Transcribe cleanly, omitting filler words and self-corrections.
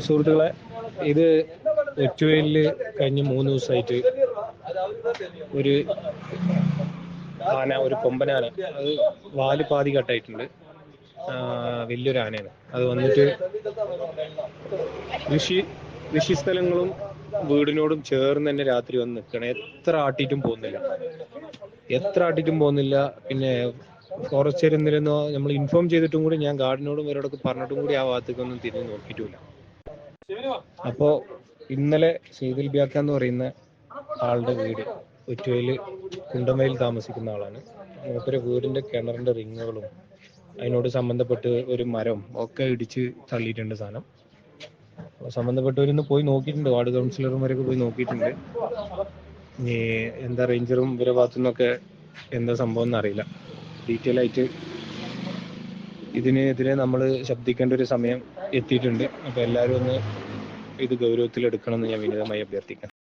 സുഹൃത്തുക്കളെ, ഇത് ഒറ്റുവേലില് കഴിഞ്ഞ 3 ദിവസമായിട്ട് ഒരു ആന, ഒരു കൊമ്പനാന, അത് വാല് പാതി കട്ടായിട്ടുണ്ട്. വലിയൊരു ആനയാണ്. അത് വന്നിട്ട് കൃഷിസ്ഥലങ്ങളും വീടിനോടും ചേർന്ന് തന്നെ രാത്രി വന്ന് നിൽക്കണം. എത്ര ആട്ടിയിട്ടും പോകുന്നില്ല. പിന്നെ ഫോറസ്റ്റുകാർ എന്തിനെന്നോ നമ്മൾ ഇൻഫോം ചെയ്തിട്ടും കൂടി, ഞാൻ ഗാർഡിനോടും ഇവരോടൊക്കെ പറഞ്ഞിട്ടും കൂടി ആ ഭാഗത്തേക്കൊന്നും തിരിഞ്ഞ് നോക്കിയിട്ടുമില്ല. അപ്പോ ഇന്നലെ സെയ്തിൽ ബ്യാക്ക എന്ന് പറയുന്ന ആളുടെ വീട്, ഒറ്റുവയിൽ കുണ്ടമയിൽ താമസിക്കുന്ന ആളാണ്. മൂപ്പരെ വീടിന്റെ കിണറിന്റെ റിങ്ങുകളും അതിനോട് സംബന്ധപ്പെട്ട് ഒരു മരം ഒക്കെ ഇടിച്ച് തള്ളിയിട്ടുണ്ട് സാധനം. സംബന്ധപ്പെട്ടവരൊന്ന് പോയി നോക്കിയിട്ടുണ്ട്, വാർഡ് കൗൺസിലർമാരൊക്കെ പോയി നോക്കിയിട്ടുണ്ട്. ഇനി എന്താ റേഞ്ചറും ഇവരുടെ ഭാഗത്തു നിന്നൊക്കെ എന്താ സംഭവം എന്നറിയില്ല. ഡീറ്റെയിൽ ആയിട്ട് ഇതിനെതിരെ നമ്മൾ ശബ്ദിക്കേണ്ട ഒരു സമയം എത്തിയിട്ടുണ്ട്. അപ്പൊ എല്ലാവരും ഒന്ന് ഇത് ഗൗരവത്തിൽ എടുക്കണം എന്ന് ഞാൻ വിനീതമായി അഭ്യർത്ഥിക്കാം.